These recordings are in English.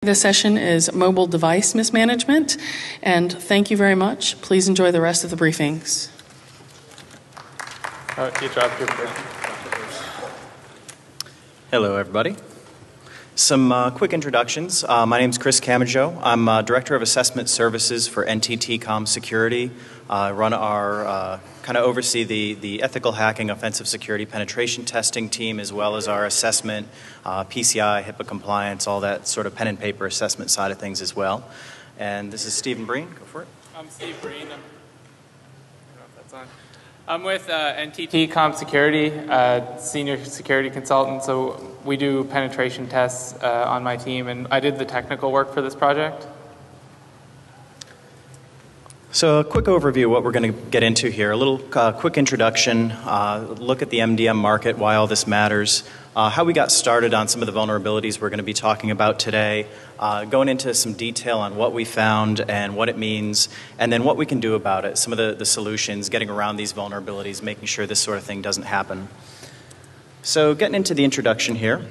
This session is mobile device mismanagement, and thank you very much. Please enjoy the rest of the briefings. Hello, everybody. Some quick introductions. My name is Chris Camajo. I'm Director of Assessment Services for NTT Com Security. Run our, kind of oversee the ethical hacking, offensive security penetration testing team, as well as our assessment, PCI, HIPAA compliance, all that sort of pen and paper assessment side of things as well. And this is Stephen Breen. Go for it. I'm Steve Breen. I don't know if that's on. I'm with NTT Com Security, senior security consultant. So we do penetration tests on my team, and I did the technical work for this project. So a quick overview of what we're going to get into here. A little quick introduction, look at the MDM market, why all this matters, how we got started on some of the vulnerabilities we're going to be talking about today, going into some detail on what we found and what it means, and then what we can do about it, some of the solutions, getting around these vulnerabilities, making sure this sort of thing doesn't happen. So getting into the introduction here.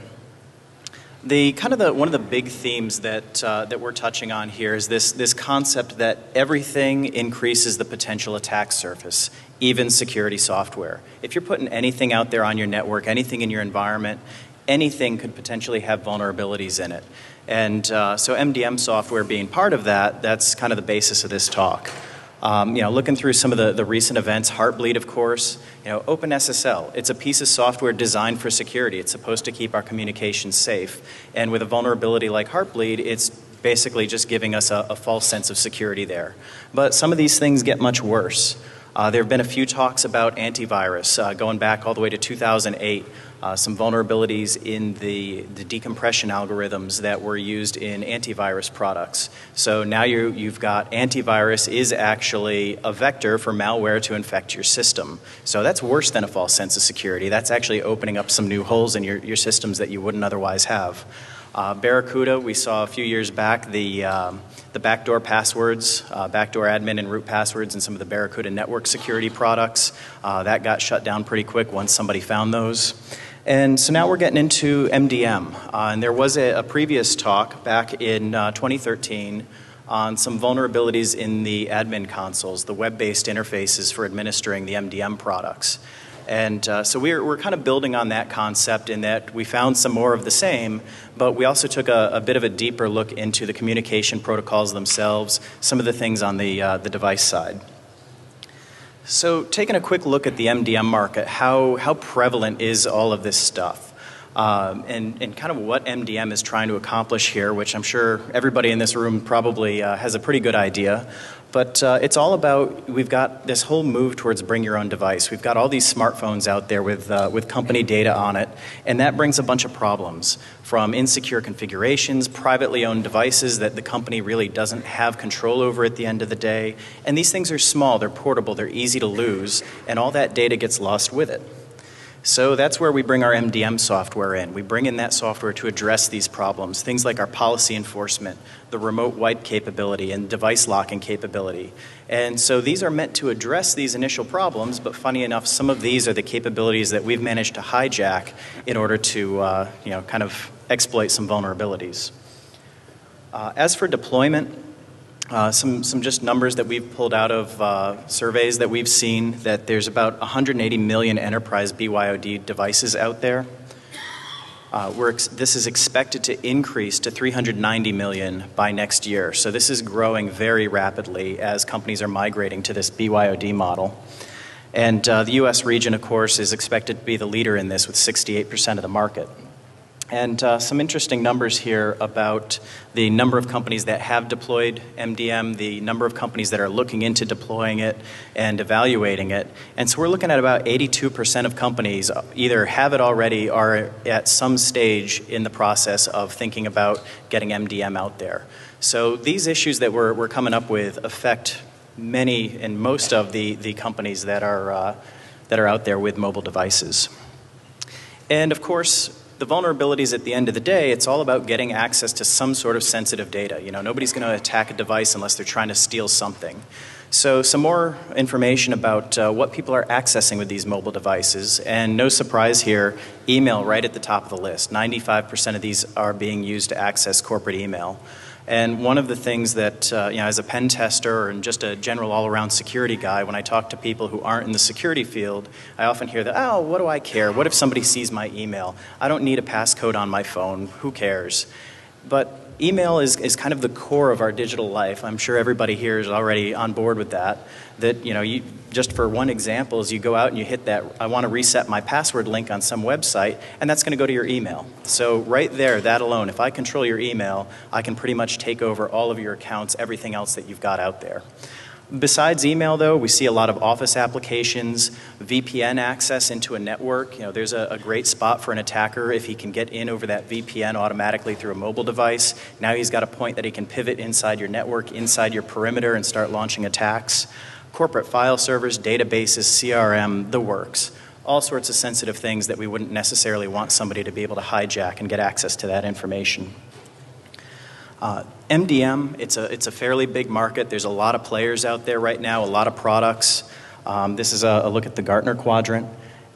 One of the big themes that we're touching on here is this concept that everything increases the potential attack surface, even security software. If you're putting anything out there on your network, anything in your environment, anything could potentially have vulnerabilities in it. And so MDM software being part of that, that's kind of the basis of this talk. Looking through some of the recent events, Heartbleed, of course, OpenSSL, it's a piece of software designed for security. It's supposed to keep our communications safe. And with a vulnerability like Heartbleed, it's basically just giving us a false sense of security there. But some of these things get much worse. There have been a few talks about antivirus, going back all the way to 2008. Some vulnerabilities in the decompression algorithms that were used in antivirus products. So now you've got antivirus is actually a vector for malware to infect your system. So that's worse than a false sense of security. That's actually opening up some new holes in your systems that you wouldn't otherwise have. Barracuda, we saw a few years back the backdoor passwords, backdoor admin and root passwords in some of the Barracuda network security products. That got shut down pretty quick once somebody found those. And so now we're getting into MDM. And there was a previous talk back in 2013 on some vulnerabilities in the admin consoles, the web-based interfaces for administering the MDM products. And so we're kind of building on that concept in that we found some more of the same, but we also took a bit of a deeper look into the communication protocols themselves, some of the things on the device side. So taking a quick look at the MDM market, how prevalent is all of this stuff? And kind of what MDM is trying to accomplish here, which I'm sure everybody in this room probably has a pretty good idea. But it's all about, we've got this whole move towards bring your own device. We've got all these smartphones out there with company data on it, and that brings a bunch of problems, from insecure configurations, privately owned devices that the company really doesn't have control over at the end of the day. And these things are small, they're portable, they're easy to lose, and all that data gets lost with it. So that's where we bring our MDM software in. We bring in that software to address these problems, things like our policy enforcement, the remote wipe capability, and device locking capability. And so these are meant to address these initial problems, but funny enough, some of these are the capabilities that we've managed to hijack in order to kind of exploit some vulnerabilities. As for deployment, some just numbers that we've pulled out of surveys that we've seen, that there's about 180 million enterprise BYOD devices out there. This is expected to increase to 390 million by next year. So this is growing very rapidly as companies are migrating to this BYOD model. And the US region, of course, is expected to be the leader in this with 68% of the market. And some interesting numbers here about the number of companies that have deployed MDM, the number of companies that are looking into deploying it and evaluating it. And so we're looking at about 82% of companies either have it already or are at some stage in the process of thinking about getting MDM out there. So these issues that we're coming up with affect many and most of the companies that are out there with mobile devices. And of course, the vulnerabilities at the end of the day, it's all about getting access to some sort of sensitive data. Nobody's going to attack a device unless they're trying to steal something. So some more information about what people are accessing with these mobile devices, and no surprise here, email right at the top of the list. 95% of these are being used to access corporate email. And one of the things that, as a pen tester and just a general all-around security guy, when I talk to people who aren't in the security field, I often hear that, oh, what do I care? What if somebody sees my email? I don't need a passcode on my phone. Who cares? But email is kind of the core of our digital life. I'm sure everybody here is already on board with that. That, you just for one example, is you go out and you hit that, I want to reset my password link on some website, and that's going to go to your email. So right there, that alone, if I control your email, I can pretty much take over all of your accounts, everything else that you've got out there. Besides email, though, we see a lot of Office applications, VPN access into a network. There's a great spot for an attacker if he can get in over that VPN automatically through a mobile device. Now he's got a point that he can pivot inside your network, inside your perimeter, and start launching attacks. Corporate file servers, databases, CRM, the works. All sorts of sensitive things that we wouldn't necessarily want somebody to be able to hijack and get access to that information. MDM, it's a fairly big market. There's a lot of players out there right now, a lot of products. This is a look at the Gartner quadrant.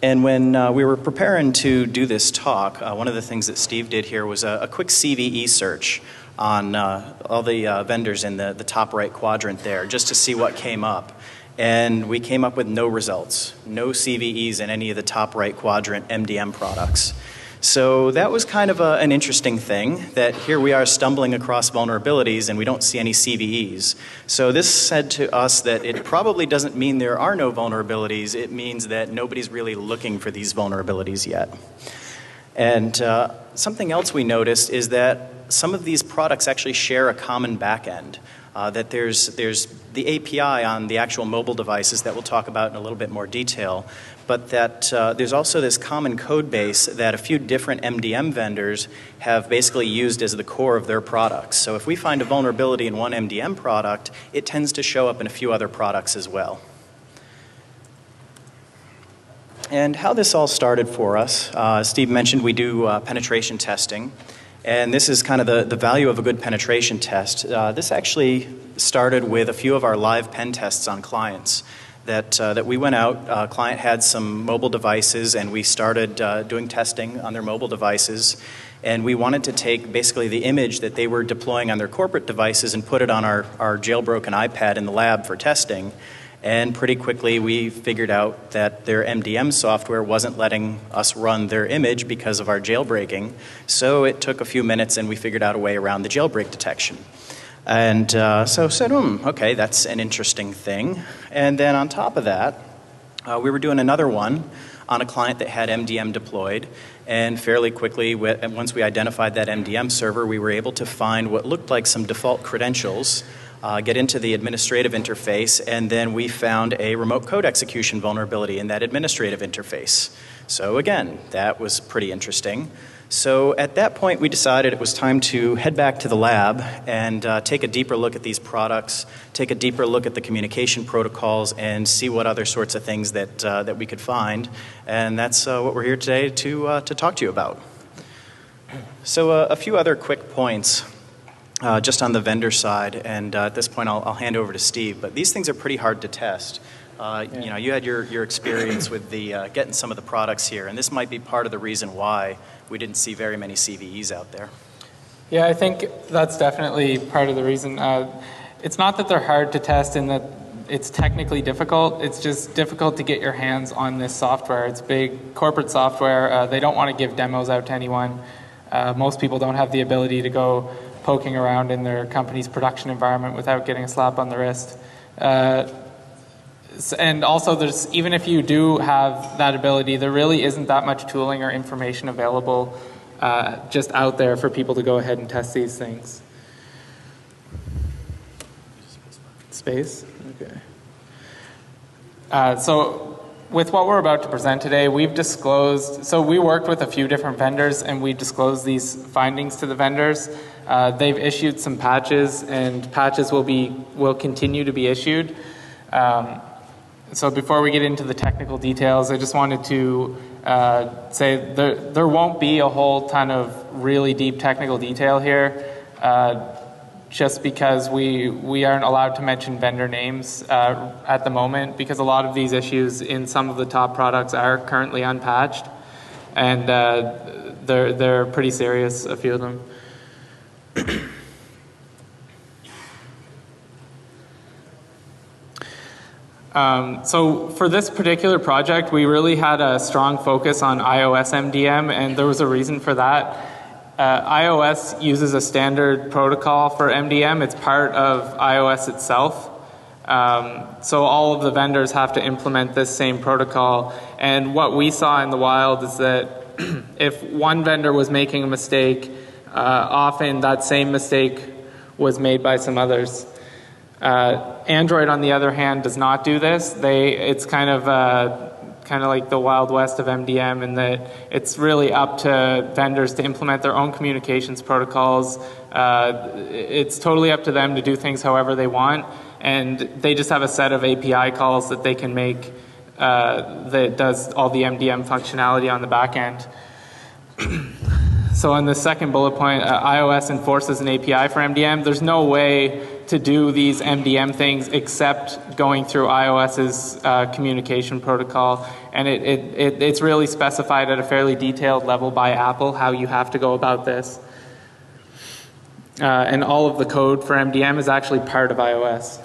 And when we were preparing to do this talk, one of the things that Steve did here was a quick CVE search on all the vendors in the top right quadrant there, just to see what came up. And we came up with no results, no CVEs in any of the top right quadrant MDM products. So that was kind of an interesting thing, that here we are stumbling across vulnerabilities and we don't see any CVEs. So this said to us that it probably doesn't mean there are no vulnerabilities, it means that nobody's really looking for these vulnerabilities yet. And something else we noticed is that some of these products actually share a common backend. That there's the API on the actual mobile devices that we'll talk about in a little bit more detail, but that there's also this common code base that a few different MDM vendors have basically used as the core of their products. So if we find a vulnerability in one MDM product, it tends to show up in a few other products as well. And how this all started for us, Steve mentioned we do penetration testing. And this is kind of the value of a good penetration test. This actually started with a few of our live pen tests on clients. That we went out, client had some mobile devices, and we started doing testing on their mobile devices. And we wanted to take basically the image that they were deploying on their corporate devices and put it on our jailbroken iPad in the lab for testing. And pretty quickly we figured out that their MDM software wasn't letting us run their image because of our jailbreaking. So it took a few minutes and we figured out a way around the jailbreak detection. And so said, okay, that's an interesting thing. And then on top of that, we were doing another one on a client that had MDM deployed. And fairly quickly, once we identified that MDM server, we were able to find what looked like some default credentials, get into the administrative interface, and then we found a remote code execution vulnerability in that administrative interface. So again, that was pretty interesting. So at that point, we decided it was time to head back to the lab and take a deeper look at these products, take a deeper look at the communication protocols, and see what other sorts of things that we could find. And that's what we're here today to talk to you about. So a few other quick points. Just on the vendor side, and at this point I'll hand over to Steve, but these things are pretty hard to test. You had your experience with the getting some of the products here, and this might be part of the reason why we didn't see very many CVEs out there. Yeah, I think that's definitely part of the reason. It's not that they're hard to test in that it's technically difficult, it's just difficult to get your hands on this software. It's big corporate software. They don't want to give demos out to anyone. Most people don't have the ability to go poking around in their company's production environment without getting a slap on the wrist. And also, even if you do have that ability, there really isn't that much tooling or information available just out there for people to go ahead and test these things. Space? Okay. So with what we're about to present today, we've disclosed, so we worked with a few different vendors and we disclosed these findings to the vendors. They've issued some patches, and patches will continue to be issued. So before we get into the technical details, I just wanted to say there won't be a whole ton of really deep technical detail here. just because we aren't allowed to mention vendor names at the moment, because a lot of these issues in some of the top products are currently unpatched, and they're pretty serious, a few of them. So for this particular project, we really had a strong focus on iOS MDM, and there was a reason for that. iOS uses a standard protocol for MDM. It's part of iOS itself. So all of the vendors have to implement this same protocol. And what we saw in the wild is that if one vendor was making a mistake, often that same mistake was made by some others. Android, on the other hand, does not do this. It's kind of like the Wild West of MDM, in that it's really up to vendors to implement their own communications protocols. It's totally up to them to do things however they want, and they just have a set of API calls that they can make that does all the MDM functionality on the back end. So in the second bullet point, iOS enforces an API for MDM. There's no way to do these MDM things except going through iOS's communication protocol. And it's really specified at a fairly detailed level by Apple how you have to go about this. And all of the code for MDM is actually part of iOS.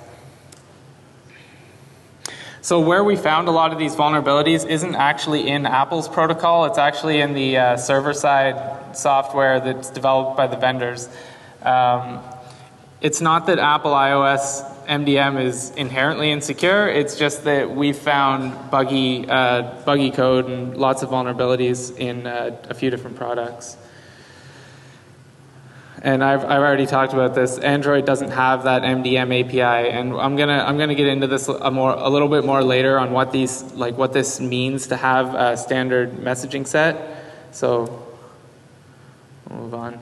So where we found a lot of these vulnerabilities isn't actually in Apple's protocol. It's actually in the server-side software that's developed by the vendors. It's not that Apple iOS MDM is inherently insecure. It's just that we found buggy code and lots of vulnerabilities in a few different products. And I've already talked about this. Android doesn't have that MDM API, and I'm gonna get into this a little bit more later on what this means to have a standard messaging set. So we'll move on.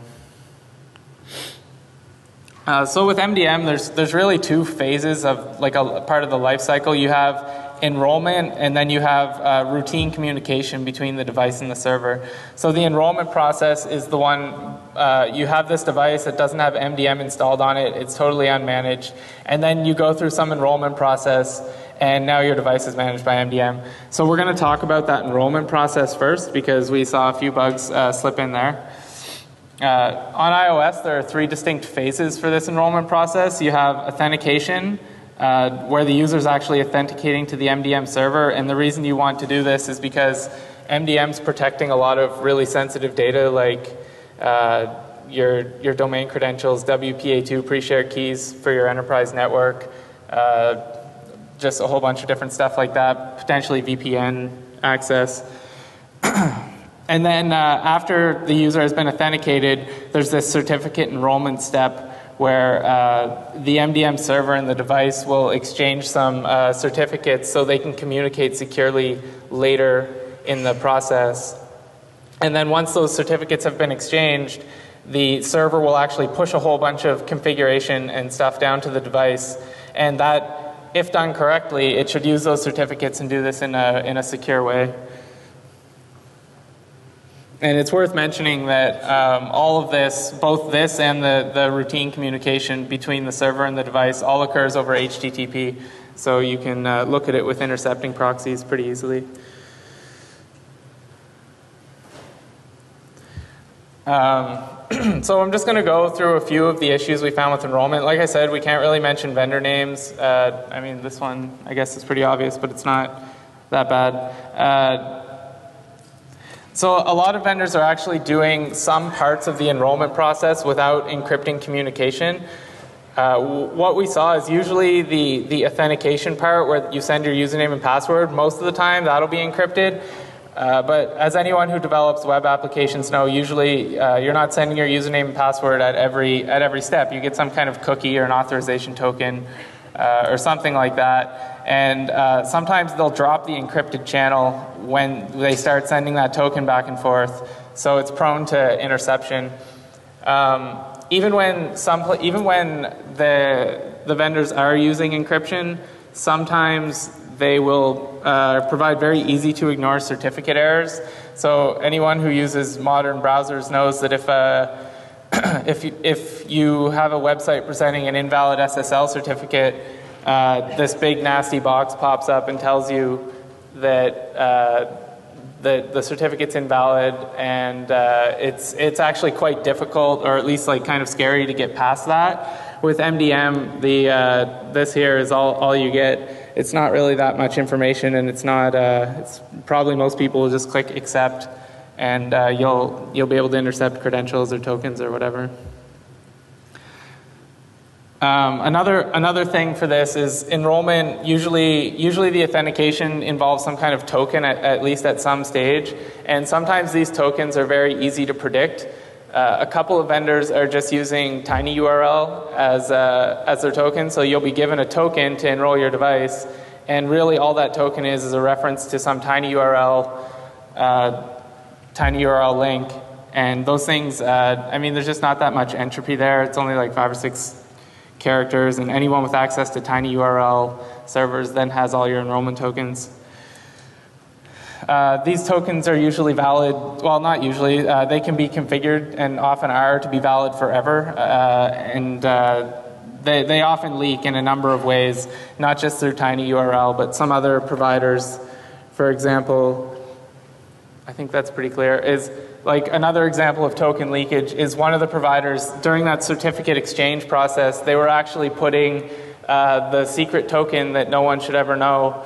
So with MDM, there's really two phases of like a part of the life cycle. You have enrollment, and then you have routine communication between the device and the server. So the enrollment process is the one, you have this device that doesn't have MDM installed on it, it's totally unmanaged, and then you go through some enrollment process, and now your device is managed by MDM. So we're going to talk about that enrollment process first, because we saw a few bugs slip in there. On iOS, there are three distinct phases for this enrollment process. You have authentication, where the user is actually authenticating to the MDM server, and the reason you want to do this is because MDM is protecting a lot of really sensitive data, like your domain credentials, WPA2 pre-shared keys for your enterprise network, just a whole bunch of different stuff like that, potentially VPN access. And then after the user has been authenticated, there's this certificate enrollment step where the MDM server and the device will exchange some certificates so they can communicate securely later in the process. And then once those certificates have been exchanged, the server will actually push a whole bunch of configuration and stuff down to the device. And that, if done correctly, it should use those certificates and do this in a secure way. And it's worth mentioning that all of this, both this and the routine communication between the server and the device, all occurs over HTTP. So you can look at it with intercepting proxies pretty easily. So I'm just going to go through a few of the issues we found with enrollment. Like I said, we can't really mention vendor names. I mean, this one, I guess, is pretty obvious, but it's not that bad. So a lot of vendors are actually doing some parts of the enrollment process without encrypting communication. What we saw is usually the authentication part where you send your username and password. Most of the time that'll be encrypted. But as anyone who develops web applications know, usually you're not sending your username and password at every step. You get some kind of cookie or an authorization token or something like that. And sometimes they'll drop the encrypted channel when they start sending that token back and forth. So it's prone to interception. Even when the vendors are using encryption, sometimes they will provide very easy to ignore certificate errors. So anyone who uses modern browsers knows that if if you have a website presenting an invalid SSL certificate, this big nasty box pops up and tells you that the certificate's invalid, and it's actually quite difficult, or at least like kind of scary to get past that. With MDM, this here is all you get. It's not really that much information, and it's not. It's probably most people will just click accept, and you'll be able to intercept credentials or tokens or whatever. Another thing for this is enrollment. Usually the authentication involves some kind of token at least at some stage, and sometimes these tokens are very easy to predict. A couple of vendors are just using tinyURL as their token, so you'll be given a token to enroll your device, and really all that token is a reference to some tinyURL link, and those things. I mean, there's just not that much entropy there. It's only like 5 or 6 characters, and anyone with access to tinyURL servers then has all your enrollment tokens. These tokens are usually valid, well, not usually, they can be configured and often are to be valid forever, and they often leak in a number of ways, not just through tinyURL, but some other providers. For example, I think that's pretty clear, is like another example of token leakage is one of the providers during that certificate exchange process, they were actually putting the secret token that no one should ever know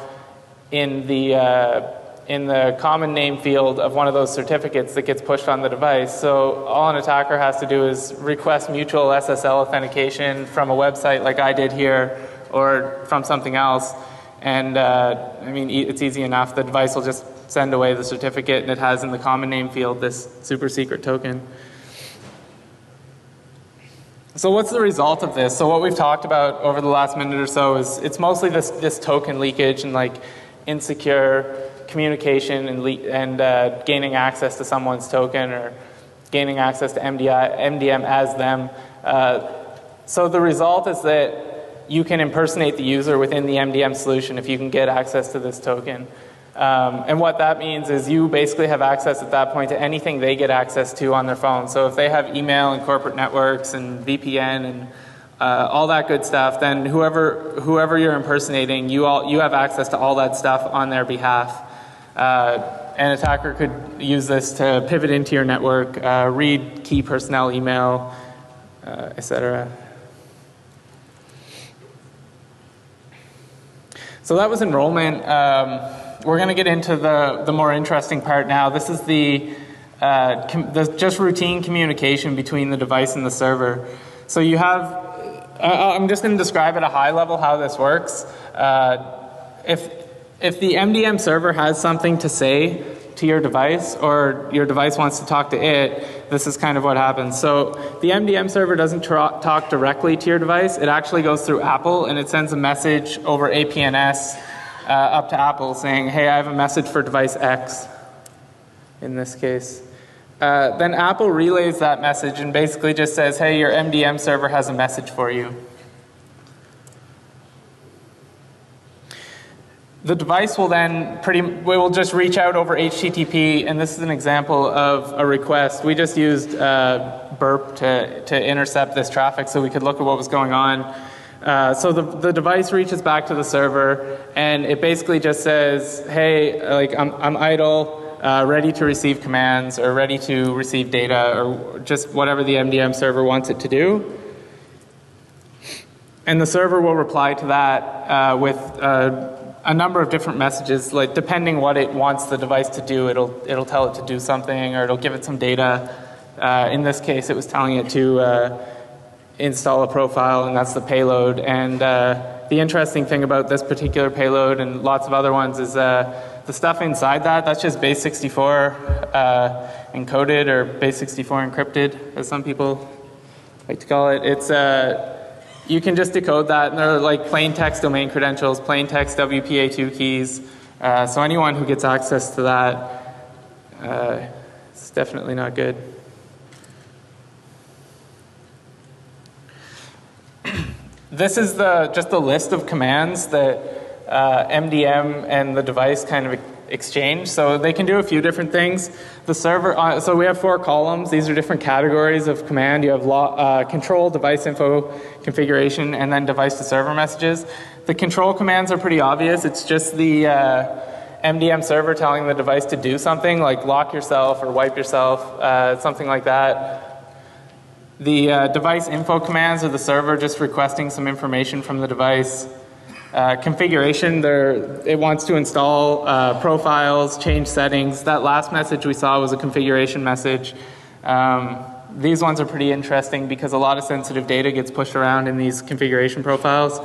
in the common name field of one of those certificates that gets pushed on the device. So all an attacker has to do is request mutual SSL authentication from a website like I did here, or from something else, and I mean, it's easy enough. The device will just send away the certificate, and it has in the common name field this super secret token. So what's the result of this? So what we've talked about over the last minute or so is it's mostly this token leakage and like insecure communication and gaining access to someone's token or gaining access to MDM as them. So the result is that you can impersonate the user within the MDM solution if you can get access to this token. And what that means is you basically have access at that point to anything they get access to on their phone. So if they have email and corporate networks and VPN and all that good stuff, then whoever you're impersonating, you have access to all that stuff on their behalf. An attacker could use this to pivot into your network, read key personnel email, etc. So that was enrollment. We're going to get into the more interesting part now. This is the just routine communication between the device and the server. So you have, I'm just going to describe at a high level how this works. If the MDM server has something to say to your device, or your device wants to talk to it, this is kind of what happens. So the MDM server doesn't talk directly to your device. It actually goes through Apple, and it sends a message over APNS up to Apple saying, hey, I have a message for device X, in this case. Then Apple relays that message and basically just says, hey, your MDM server has a message for you. The device will then will just reach out over HTTP, and this is an example of a request. We just used burp to intercept this traffic so we could look at what was going on. So the device reaches back to the server, and it basically just says, hey, like I'm idle, ready to receive commands, or ready to receive data, or just whatever the MDM server wants it to do. And the server will reply to that with a number of different messages, like depending what it wants the device to do, it'll tell it to do something, or it'll give it some data. In this case, it was telling it to install a profile, and that's the payload. And the interesting thing about this particular payload and lots of other ones is the stuff inside that's just base 64 encoded, or base 64 encrypted, as some people like to call it. It's you can just decode that, and they're like plain text domain credentials, plain text WPA2 keys. So anyone who gets access to that, it's definitely not good. This is just the list of commands that MDM and the device kind of exchange. So they can do a few different things. The server, so we have 4 columns. These are different categories of command. You have control, device info, configuration, and then device to server messages. The control commands are pretty obvious. It's just the MDM server telling the device to do something, like lock yourself or wipe yourself, something like that. The device info commands are the server just requesting some information from the device. Configuration, it wants to install profiles, change settings. That last message we saw was a configuration message. These ones are pretty interesting because a lot of sensitive data gets pushed around in these configuration profiles.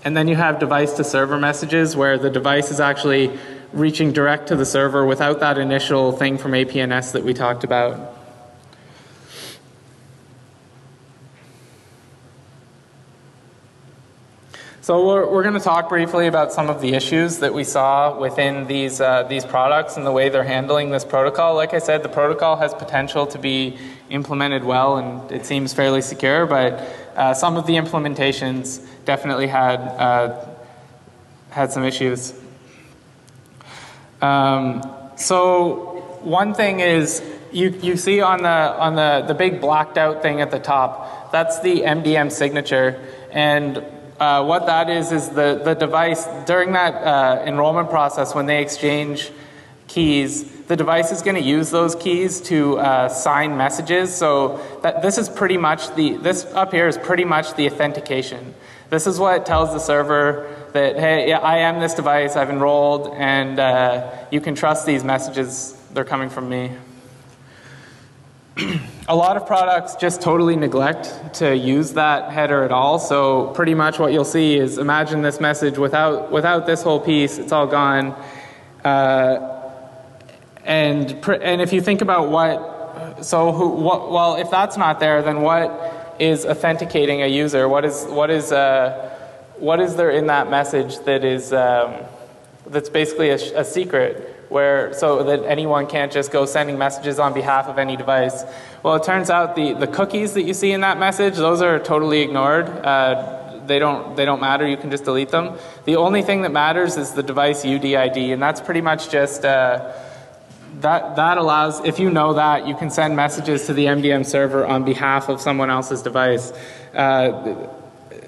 And then you have device to server messages where the device is actually reaching direct to the server without that initial thing from APNS that we talked about. So we're going to talk briefly about some of the issues that we saw within these products and the way they're handling this protocol. Like I said, the protocol has potential to be implemented well, and it seems fairly secure, but some of the implementations definitely had some issues. So one thing is you see on the big blacked out thing at the top, that's the MDM signature, and what that is the device, during that enrollment process when they exchange keys, the device is going to use those keys to sign messages. So this is pretty much this up here is pretty much the authentication. This is what tells the server that, hey, yeah, I am this device, I've enrolled, and you can trust these messages, they're coming from me. A lot of products just totally neglect to use that header at all. So pretty much what you'll see is, imagine this message without this whole piece, it's all gone. And if you think about well, if that's not there, then what is authenticating a user? What is there in that message that is that's basically a secret? So that anyone can't just go sending messages on behalf of any device. Well, it turns out the cookies that you see in that message, those are totally ignored. They don't matter. You can just delete them. The only thing that matters is the device UDID, and that's pretty much just that allows, if you know that, you can send messages to the MDM server on behalf of someone else's device.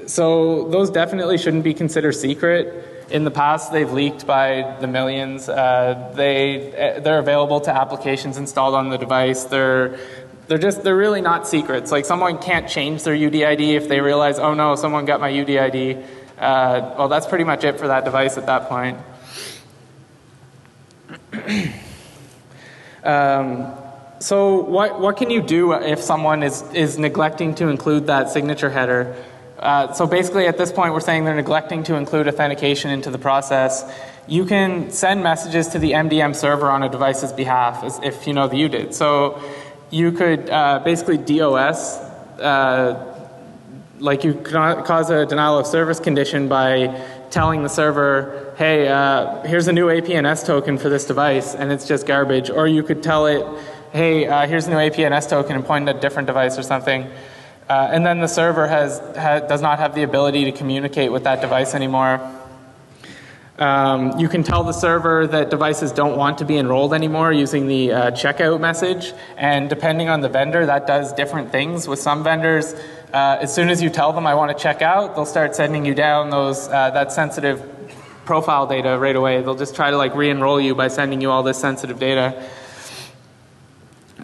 So those definitely shouldn't be considered secret. In the past, they've leaked by the millions. They're available to applications installed on the device. They're really not secrets. Like, someone can't change their UDID if they realize, oh no, someone got my UDID. Well, that's pretty much it for that device at that point. So what can you do if someone is neglecting to include that signature header? So basically at this point we're saying they're neglecting to include authentication into the process. You can send messages to the MDM server on a device's behalf if you know that you did. So you could basically DOS, like you cause a denial of service condition by telling the server, hey, here's a new APNS token for this device, and it's just garbage. Or you could tell it, hey, here's a new APNS token, and point at a different device or something. And then the server does not have the ability to communicate with that device anymore. You can tell the server that devices don't want to be enrolled anymore using the checkout message. And depending on the vendor, that does different things. With some vendors, as soon as you tell them I want to check out, they'll start sending you down that sensitive profile data right away. They'll just try to re-enroll you by sending you all this sensitive data.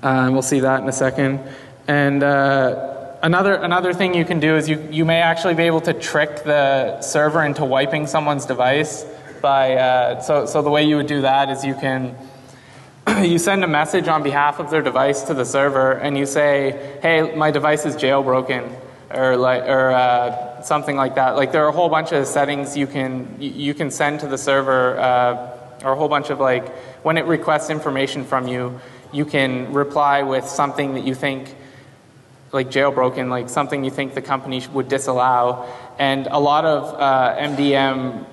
We'll see that in a second. And another thing you can do is you may actually be able to trick the server into wiping someone's device by so the way you would do that is you send a message on behalf of their device to the server and you say, hey, my device is jailbroken, or something like that. Like, there are a whole bunch of settings you can send to the server, or a whole bunch of, when it requests information from you, you can reply with something that you think, like jailbroken, like something you think the company would disallow. And a lot of MDM,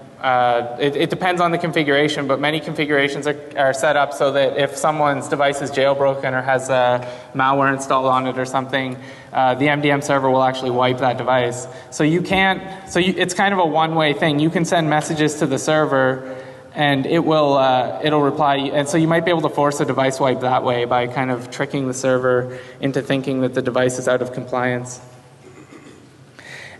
it depends on the configuration, but many configurations are set up so that if someone's device is jailbroken or has malware installed on it or something, the MDM server will actually wipe that device. So it's kind of a one-way thing. You can send messages to the server and it'll reply. And so you might be able to force a device wipe that way by kind of tricking the server into thinking that the device is out of compliance.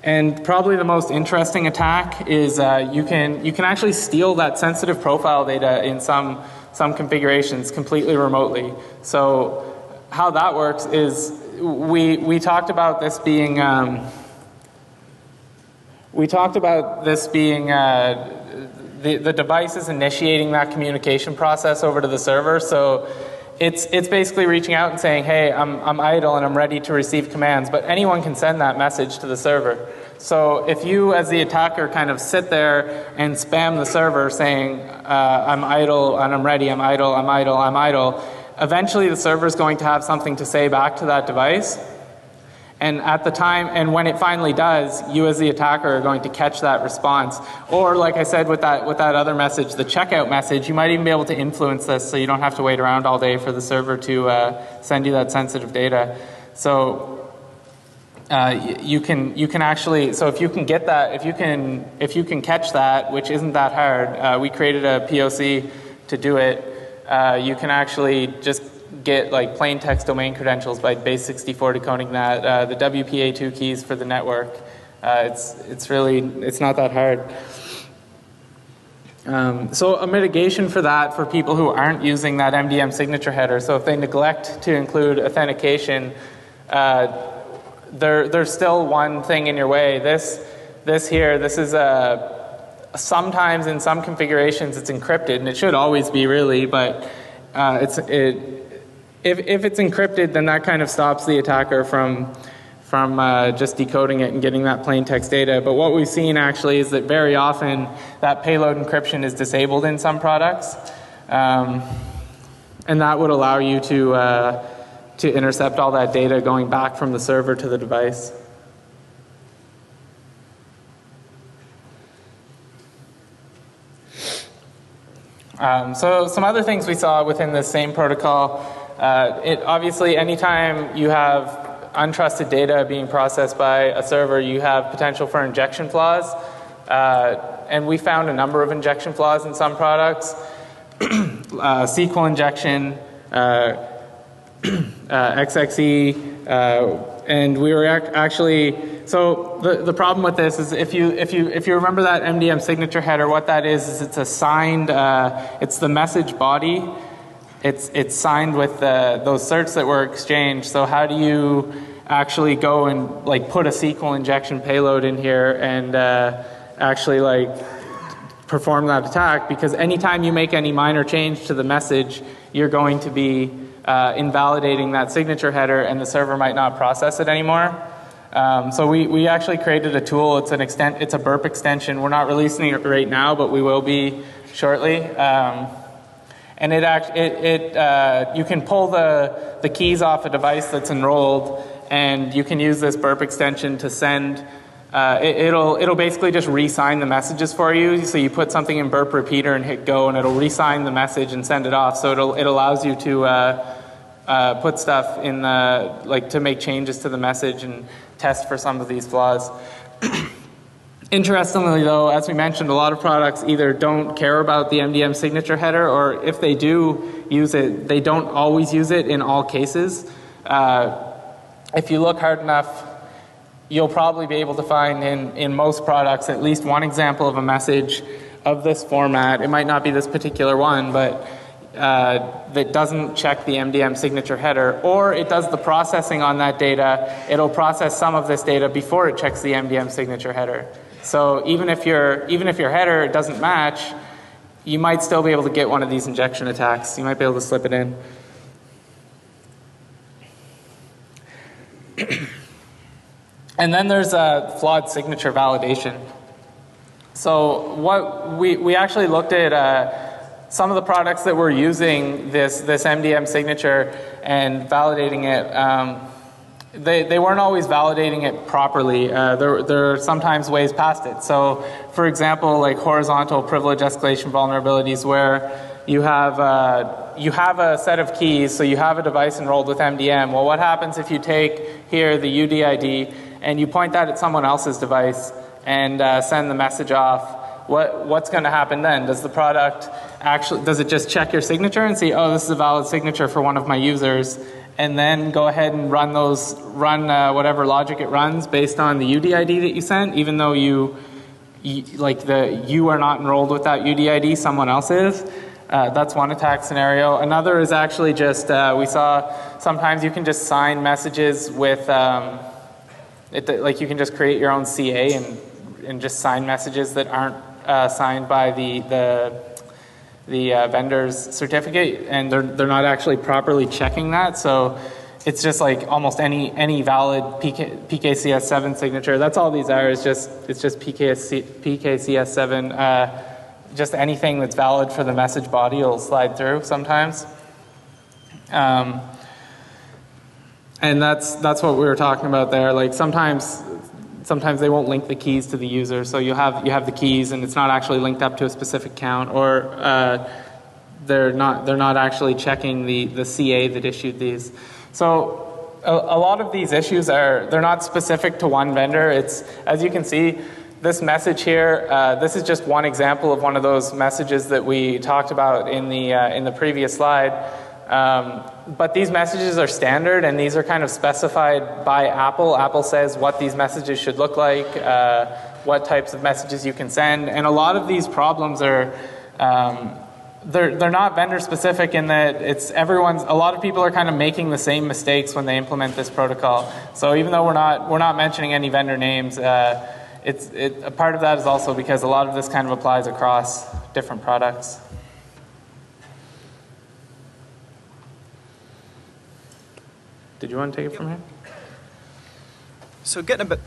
And probably the most interesting attack is you can actually steal that sensitive profile data in some configurations completely remotely. So how that works is we talked about this being the device is initiating that communication process over to the server. So it's basically reaching out and saying, hey, I'm idle and I'm ready to receive commands, but anyone can send that message to the server. So if you as the attacker kind of sit there and spam the server saying, I'm idle and I'm ready, I'm idle, I'm idle, I'm idle, eventually the server is going to have something to say back to that device. And at the time, and when it finally does, you as the attacker are going to catch that response. Or like I said with that other message, the checkout message, you might even be able to influence this so you don't have to wait around all day for the server to send you that sensitive data. So you can actually, so if you can get that, if you can catch that, which isn't that hard, we created a POC to do it. You can actually just get like plain text domain credentials by base64 decoding that, the WPA2 keys for the network. It's not that hard. So a mitigation for that for people who aren't using that MDM signature header. So if they neglect to include authentication, there's still one thing in your way. This is sometimes in some configurations it's encrypted, and it should always be really, but if it's encrypted, then that kind of stops the attacker from just decoding it and getting that plain text data. But what we've seen actually is that very often that payload encryption is disabled in some products, and that would allow you to intercept all that data going back from the server to the device. So some other things we saw within the same protocol. Obviously, anytime you have untrusted data being processed by a server, you have potential for injection flaws. And we found a number of injection flaws in some products. SQL injection, XXE, and we were actually, so the problem with this is if you remember that MDM signature header, what that is it's a signed, it's the message body. It's signed with those certs that were exchanged. So how do you actually go and like put a SQL injection payload in here and actually like perform that attack? Because anytime you make any minor change to the message, you're going to be invalidating that signature header, and the server might not process it anymore. So we actually created a tool. It's a burp extension. We're not releasing it right now, but we will be shortly. And you can pull the keys off a device that's enrolled, and you can use this burp extension to send. It'll basically just re-sign the messages for you. So you put something in burp repeater and hit go, and it'll re-sign the message and send it off. So it allows you to put stuff in to make changes to the message and test for some of these flaws. Interestingly, though, as we mentioned, a lot of products either don't care about the MDM signature header, or if they do use it, they don't always use it in all cases. If you look hard enough, you'll probably be able to find in most products at least one example of a message of this format. It might not be this particular one, but that doesn't check the MDM signature header, or it does the processing on that data. It'll process some of this data before it checks the MDM signature header. So even if your header doesn't match, you might still be able to get one of these injection attacks. You might be able to slip it in. And then there's flawed signature validation. So what we actually looked at some of the products that were using this MDM signature and validating it. They weren't always validating it properly. There are sometimes ways past it. So, for example, like horizontal privilege escalation vulnerabilities, where you have a set of keys. So you have a device enrolled with MDM. Well, what happens if you take here the UDID and you point that at someone else's device and send the message off? what's going to happen then? Does the product actually, does it just check your signature and see, oh, this is a valid signature for one of my users, and then go ahead and run whatever logic it runs based on the UDID that you sent, even though you are not enrolled with that UDID, someone else is? That's one attack scenario. Another is actually just, we saw sometimes you can just sign messages with, like you can just create your own CA and just sign messages that aren't signed by the vendor's certificate, and they're not actually properly checking that. So it's just like almost any valid PKCS7 signature. That's all these are. It's just PKCS7. Just anything that's valid for the message body will slide through sometimes. And that's what we were talking about there. Like sometimes they won't link the keys to the user, so you have the keys and it's not actually linked up to a specific account, or they're not actually checking the CA that issued these. So a lot of these issues they're not specific to one vendor. It's, as you can see, this message here, this is just one example of one of those messages that we talked about in the previous slide. But these messages are standard, and these are kind of specified by Apple. Apple says what these messages should look like, what types of messages you can send, and a lot of these problems are they're not vendor specific in that a lot of people are kind of making the same mistakes when they implement this protocol. So even though we're not mentioning any vendor names, a part of that is also because a lot of this kind of applies across different products. Did you want to take it from here? So getting a bit...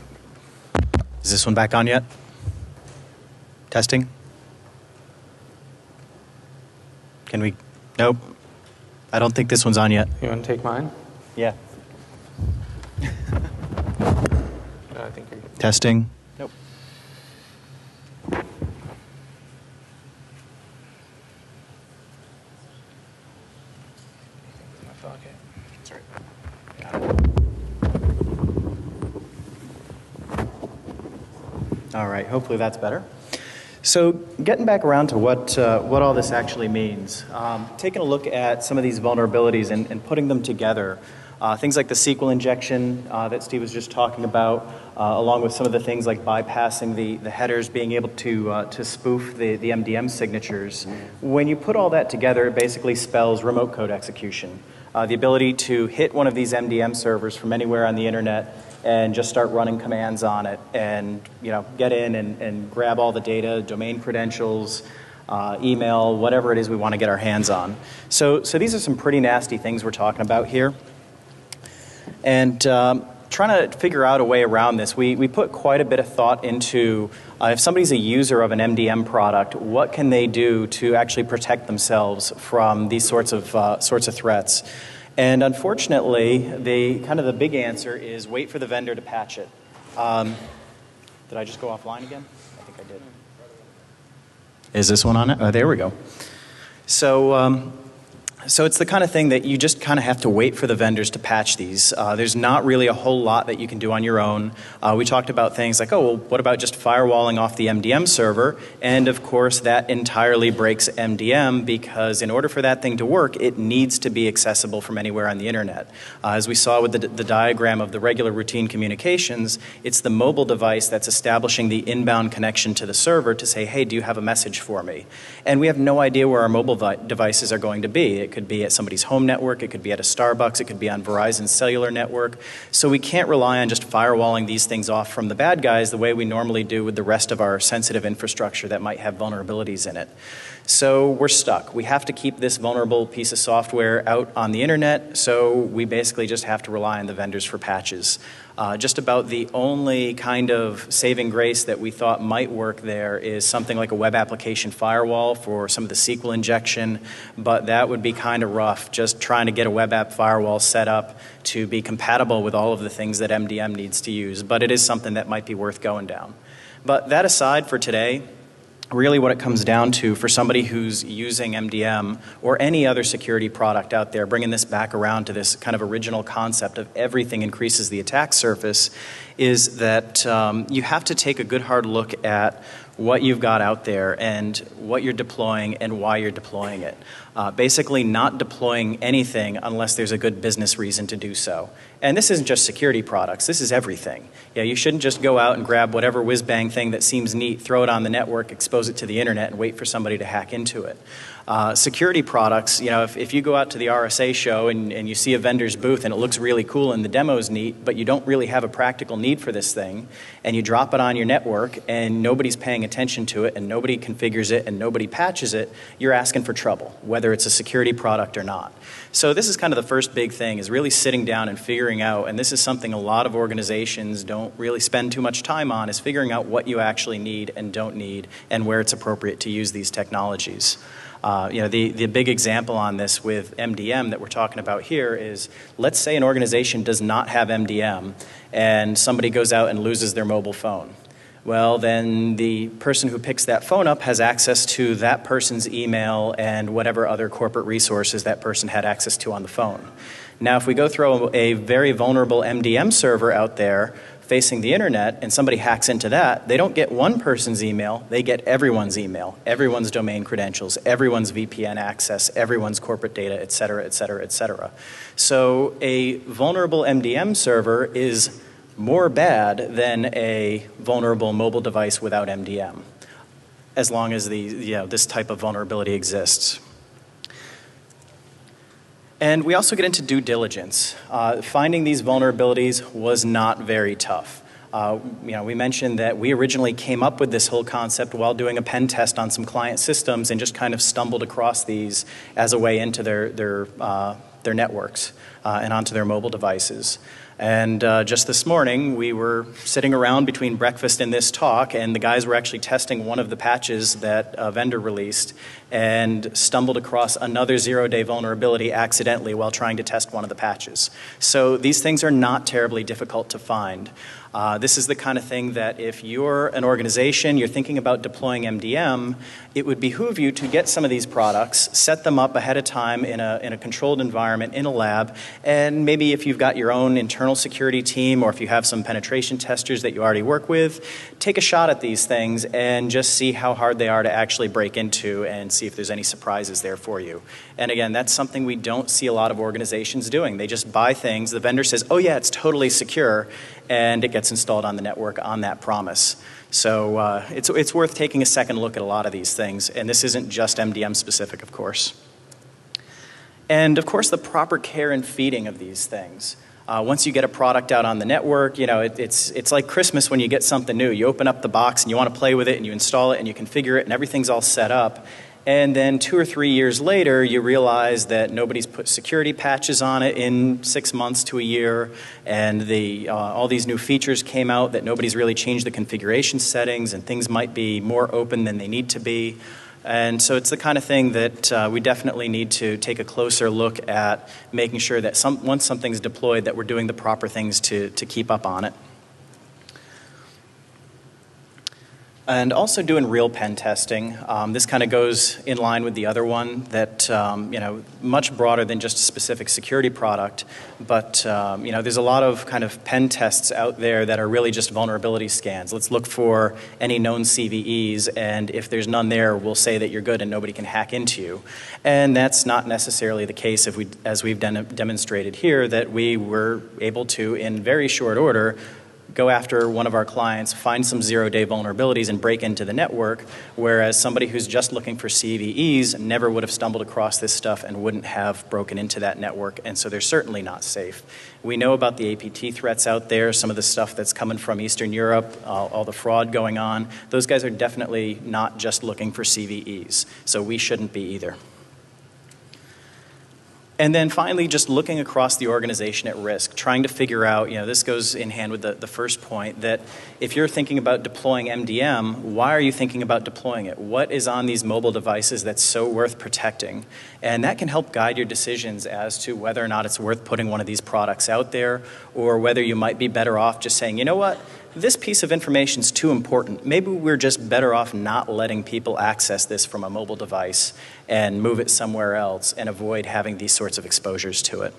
Is this one back on yet? Testing? Can we... Nope. I don't think this one's on yet. You want to take mine? Yeah. No, I think you're good. Testing? Nope. All right, hopefully that's better. So getting back around to what all this actually means, taking a look at some of these vulnerabilities and putting them together, things like the SQL injection that Steve was just talking about, along with some of the things like bypassing the headers, being able to spoof the MDM signatures. When you put all that together, it basically spells remote code execution. The ability to hit one of these MDM servers from anywhere on the internet and just start running commands on it, and get in and grab all the data, domain credentials, email, whatever it is we want to get our hands on. So these are some pretty nasty things we're talking about here. And trying to figure out a way around this, we put quite a bit of thought into if somebody's a user of an MDM product, what can they do to actually protect themselves from these sorts of threats. And unfortunately, the big answer is wait for the vendor to patch it. Did I just go offline again? I think I did. Is this one on it? Oh, there we go. So it's the kind of thing that you just kind of have to wait for the vendors to patch these. There's not really a whole lot that you can do on your own. We talked about things like, oh, well, what about just firewalling off the MDM server? And of course, that entirely breaks MDM, because in order for that thing to work, it needs to be accessible from anywhere on the internet. As we saw with the diagram of the regular routine communications, it's the mobile device that's establishing the inbound connection to the server to say, hey, do you have a message for me? And we have no idea where our mobile devices are going to be. It could be at somebody's home network, it could be at a Starbucks, it could be on Verizon's cellular network. So we can't rely on just firewalling these things off from the bad guys the way we normally do with the rest of our sensitive infrastructure that might have vulnerabilities in it. So we're stuck. We have to keep this vulnerable piece of software out on the internet, so we basically just have to rely on the vendors for patches. Just about the only kind of saving grace that we thought might work there is something like a web application firewall for some of the SQL injection, but that would be kind of rough, just trying to get a web app firewall set up to be compatible with all of the things that MDM needs to use, but it is something that might be worth going down. But that aside for today, really what it comes down to for somebody who's using MDM or any other security product out there, bringing this back around to this kind of original concept of everything increases the attack surface, is that you have to take a good hard look at what you've got out there and what you're deploying and why you're deploying it. Basically not deploying anything unless there's a good business reason to do so. And this isn't just security products, this is everything. Yeah, you shouldn't just go out and grab whatever whiz-bang thing that seems neat, throw it on the network, expose it to the internet, and wait for somebody to hack into it. Security products, you know, if you go out to the RSA show and you see a vendor's booth and it looks really cool and the demo's neat, but you don't really have a practical need for this thing, and you drop it on your network and nobody's paying attention to it and nobody configures it and nobody patches it, you're asking for trouble, whether it's a security product or not. So this is kind of the first big thing, is really sitting down and figuring out, and this is something a lot of organizations don't really spend too much time on, is figuring out what you actually need and don't need and where it's appropriate to use these technologies. You know, the big example on this with MDM that we're talking about here is, let's say an organization does not have MDM and somebody goes out and loses their mobile phone. Well, then the person who picks that phone up has access to that person's email and whatever other corporate resources that person had access to on the phone. Now, if we go throw a very vulnerable MDM server out there facing the internet and somebody hacks into that, they don't get one person's email, they get everyone's email, everyone's domain credentials, everyone's VPN access, everyone's corporate data, et cetera, et cetera, et cetera. So a vulnerable MDM server is more bad than a vulnerable mobile device without MDM, as long as this type of vulnerability exists. And we also get into due diligence. Finding these vulnerabilities was not very tough. We mentioned that we originally came up with this whole concept while doing a pen test on some client systems and just kind of stumbled across these as a way into their networks and onto their mobile devices. And just this morning, we were sitting around between breakfast and this talk, and the guys were actually testing one of the patches that a vendor released and stumbled across another zero-day vulnerability accidentally while trying to test one of the patches. So these things are not terribly difficult to find. This is the kind of thing that if you're an organization, you're thinking about deploying MDM, it would behoove you to get some of these products, set them up ahead of time in a controlled environment, in a lab, and maybe if you've got your own internal security team or if you have some penetration testers that you already work with, take a shot at these things and just see how hard they are to actually break into and see if there's any surprises there for you. And again, that's something we don't see a lot of organizations doing. They just buy things, the vendor says, oh yeah, it's totally secure, and it gets installed on the network on that promise. So it's worth taking a second look at a lot of these things, and this isn't just MDM specific, of course. And of course, the proper care and feeding of these things. Once you get a product out on the network, you know, it's like Christmas when you get something new. You open up the box and you want to play with it and you install it and you configure it and everything's all set up. And then 2 or 3 years later, you realize that nobody's put security patches on it in 6 months to a year, and all these new features came out that nobody's really changed the configuration settings, and things might be more open than they need to be. And so it's the kind of thing that we definitely need to take a closer look at, making sure that once something's deployed, that we're doing the proper things to keep up on it. And also doing real pen testing. This kind of goes in line with the other one, that much broader than just a specific security product. But there's a lot of kind of pen tests out there that are really just vulnerability scans. Let's look for any known CVEs, and if there's none there, we'll say that you're good and nobody can hack into you. And that's not necessarily the case as we've demonstrated here, that we were able to, in very short order, go after one of our clients, find some zero-day vulnerabilities and break into the network, whereas somebody who's just looking for CVEs never would have stumbled across this stuff and wouldn't have broken into that network, and so they're certainly not safe. We know about the APT threats out there, some of the stuff that's coming from Eastern Europe, all the fraud going on. Those guys are definitely not just looking for CVEs, so we shouldn't be either. And then finally, just looking across the organization at risk, trying to figure out, this goes in hand with the first point, that if you're thinking about deploying MDM, why are you thinking about deploying it? What is on these mobile devices that's so worth protecting? And that can help guide your decisions as to whether or not it's worth putting one of these products out there, or whether you might be better off just saying, you know what? This piece of information is too important. Maybe we're just better off not letting people access this from a mobile device and move it somewhere else and avoid having these sorts of exposures to it.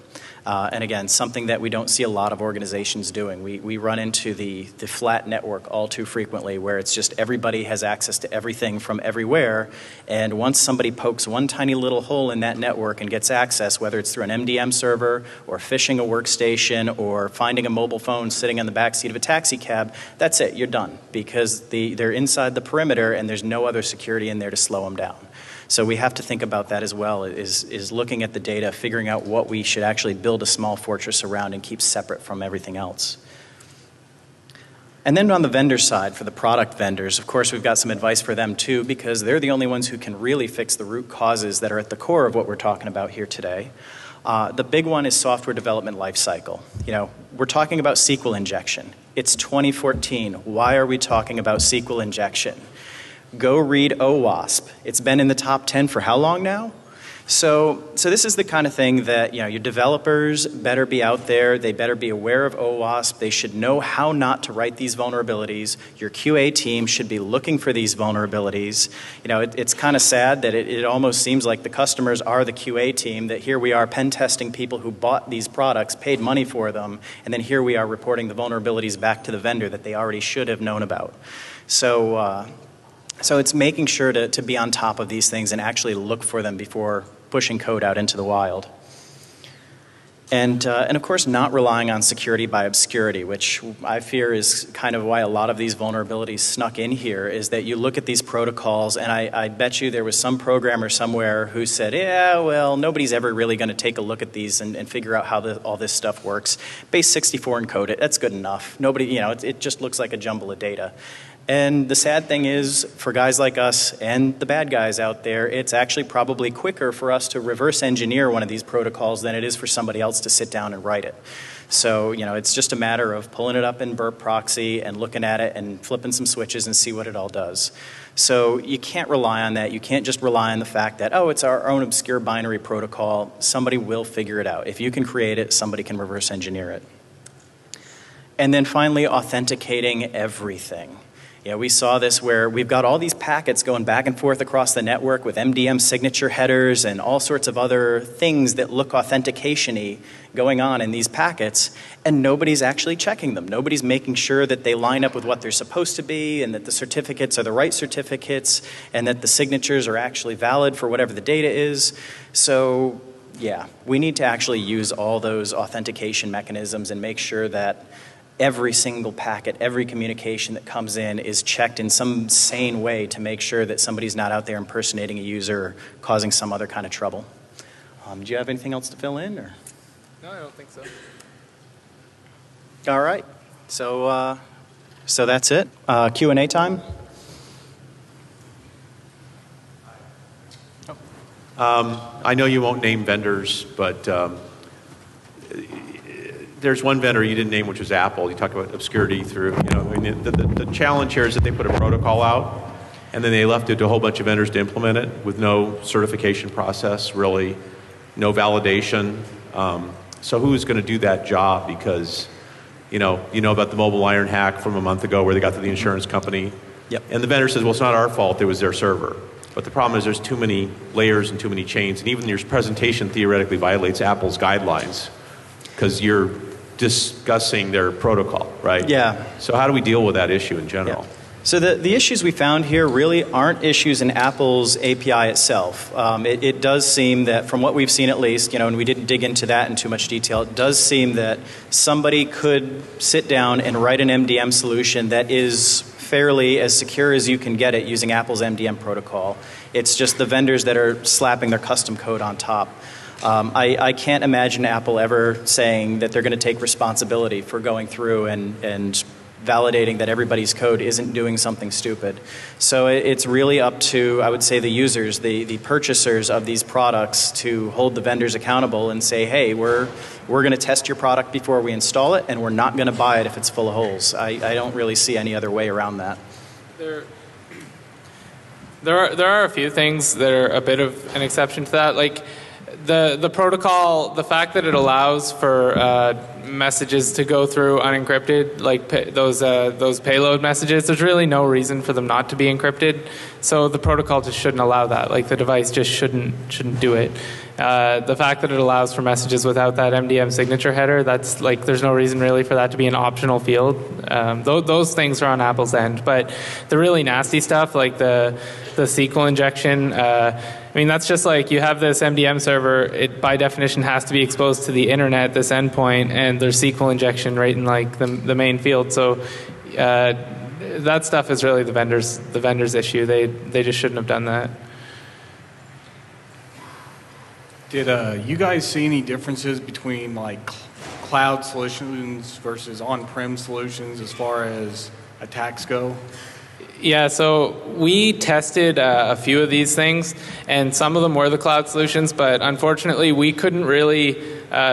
And again, something that we don't see a lot of organizations doing. We run into the flat network all too frequently, where it's just everybody has access to everything from everywhere. And once somebody pokes one tiny little hole in that network and gets access, whether it's through an MDM server or phishing a workstation or finding a mobile phone sitting in the backseat of a taxi cab, that's it, you're done, because they're inside the perimeter and there's no other security in there to slow them down. So we have to think about that as well, is looking at the data, figuring out what we should actually build a small fortress around and keep separate from everything else. And then on the vendor side, for the product vendors, of course, we've got some advice for them too, because they're the only ones who can really fix the root causes that are at the core of what we're talking about here today. The big one is software development lifecycle. You know, we're talking about SQL injection. It's 2014. Why are we talking about SQL injection? Go read OWASP. It's been in the top 10 for how long now? So this is the kind of thing that, you know, your developers better be out there. They better be aware of OWASP. They should know how not to write these vulnerabilities. Your QA team should be looking for these vulnerabilities. You know, it's kind of sad that it almost seems like the customers are the QA team, that here we are pen testing people who bought these products, paid money for them, and then here we are reporting the vulnerabilities back to the vendor that they already should have known about. So it's making sure to be on top of these things and actually look for them before pushing code out into the wild. And of course, not relying on security by obscurity, which I fear is kind of why a lot of these vulnerabilities snuck in here, is that you look at these protocols, and I bet you there was some programmer somewhere who said, yeah, well, nobody's ever really going to take a look at these and figure out how all this stuff works. Base 64 encode it, that's good enough. Nobody, you know, it just looks like a jumble of data. And the sad thing is, for guys like us and the bad guys out there, it's actually probably quicker for us to reverse engineer one of these protocols than it is for somebody else to sit down and write it. So, you know, it's just a matter of pulling it up in burp proxy and looking at it and flipping some switches and see what it all does. So you can't rely on that. You can't just rely on the fact that, oh, it's our own obscure binary protocol. Somebody will figure it out. If you can create it, somebody can reverse engineer it. And then finally, authenticating everything. Yeah, we saw this where we've got all these packets going back and forth across the network with MDM signature headers and all sorts of other things that look authentication-y going on in these packets, and nobody's actually checking them. Nobody's making sure that they line up with what they're supposed to be, and that the certificates are the right certificates, and that the signatures are actually valid for whatever the data is. So yeah, we need to actually use all those authentication mechanisms and make sure that every single packet, every communication that comes in is checked in some sane way to make sure that somebody's not out there impersonating a user or causing some other kind of trouble. Do you have anything else to fill in? Or? No, I don't think so. All right. So that's it. Q&A time. I know you won't name vendors, but there's one vendor you didn't name, which was Apple. You talked about obscurity through, you know, I mean, the challenge here is that they put a protocol out and then they left it to a whole bunch of vendors to implement it with no certification process, really, no validation. So who's going to do that job? Because, you know about the mobile iron hack from a month ago where they got to the insurance company. Yep. And the vendor says, well, it's not our fault, it was their server. But the problem is there's too many layers and too many chains, and even your presentation theoretically violates Apple's guidelines because you're discussing their protocol, right? Yeah. So how do we deal with that issue in general? Yeah. So the issues we found here really aren't issues in Apple's API itself. It does seem that, from what we've seen at least, you know, and we didn't dig into that in too much detail, it does seem that somebody could sit down and write an MDM solution that is fairly as secure as you can get it using Apple's MDM protocol. It's just the vendors that are slapping their custom code on top. I can't imagine Apple ever saying that they're going to take responsibility for going through and validating that everybody's code isn't doing something stupid. So it's really up to, I would say, the users, the purchasers of these products to hold the vendors accountable and say, hey, we're going to test your product before we install it, and we're not going to buy it if it's full of holes. I don't really see any other way around that. There are a few things that are a bit of an exception to that. Like the protocol, the fact that it allows for messages to go through unencrypted, like those payload messages, there's really no reason for them not to be encrypted. So the protocol just shouldn't allow that. Like the device just shouldn't do it. The fact that it allows for messages without that MDM signature header, that's like, there's no reason really for that to be an optional field. Those things are on Apple's end, but the really nasty stuff like the SQL injection, I mean, that's just like you have this MDM server, it by definition has to be exposed to the internet, this endpoint, and there's SQL injection right in like the main field. So that stuff is really the vendor's issue. They just shouldn't have done that. Did you guys see any differences between like cloud solutions versus on-prem solutions as far as attacks go? Yeah, so we tested a few of these things, and some of them were the cloud solutions, but unfortunately we couldn't really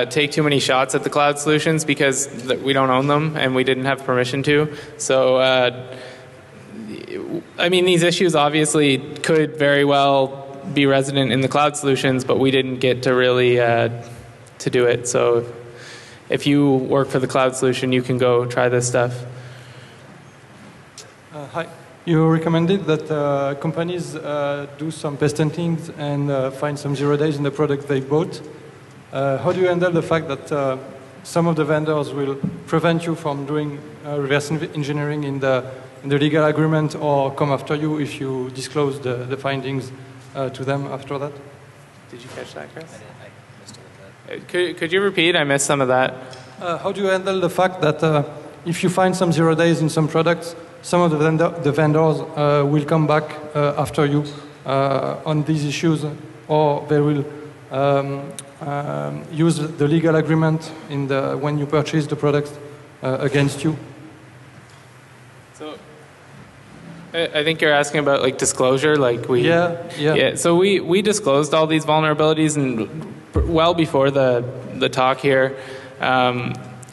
take too many shots at the cloud solutions because we don't own them and we didn't have permission to. So, I mean, these issues obviously could very well be resident in the cloud solutions, but we didn't get to really to do it. So if you work for the cloud solution, you can go try this stuff. Hi. You recommended that companies do some pest hunting and find some 0 days in the product they bought. How do you handle the fact that some of the vendors will prevent you from doing reverse engineering in the legal agreement or come after you if you disclose the findings to them after that? Did you catch that, Chris? I missed all of that. Could you repeat? I missed some of that. How do you handle the fact that if you find some 0 days in some products, some of the vendors will come back after you on these issues, or they will use the legal agreement when you purchase the product against you? So, I think you're asking about like disclosure, like we. Yeah. So we disclosed all these vulnerabilities and well before the talk here.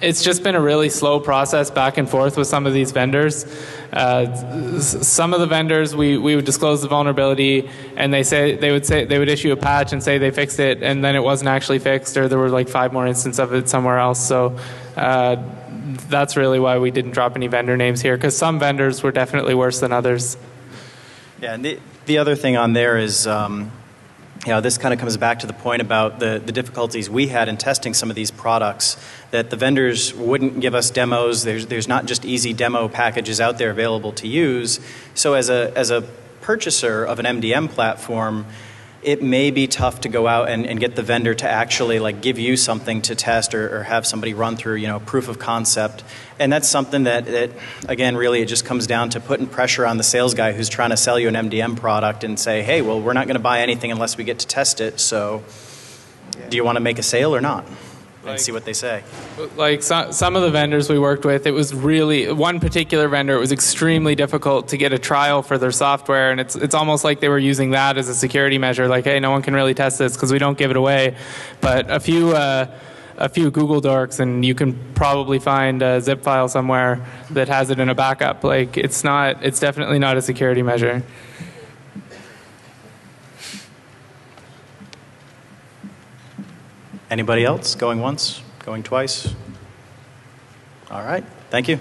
It's just been a really slow process back and forth with some of these vendors. Some of the vendors, we would disclose the vulnerability, and they would issue a patch and say they fixed it, and then it wasn't actually fixed, or there were like 5 more instances of it somewhere else. So that's really why we didn't drop any vendor names here, because some vendors were definitely worse than others. Yeah, and the other thing on there is, this kind of comes back to the point about the difficulties we had in testing some of these products, that the vendors wouldn't give us demos. There's not just easy demo packages out there available to use. So as a purchaser of an MDM platform, it may be tough to go out and get the vendor to actually like give you something to test or have somebody run through, proof of concept. And that's something that again, really it just comes down to putting pressure on the sales guy who's trying to sell you an MDM product and say, hey, well, we're not going to buy anything unless we get to test it. So do you want to make a sale or not? And see what they say. Like some of the vendors we worked with, it was really, one particular vendor, it was extremely difficult to get a trial for their software, and it's almost like they were using that as a security measure, like, hey, no one can really test this because we don't give it away. But a few Google Docs, and you can probably find a zip file somewhere that has it in a backup. Like, it's definitely not a security measure. Anybody else? Going once? Going twice? All right. Thank you.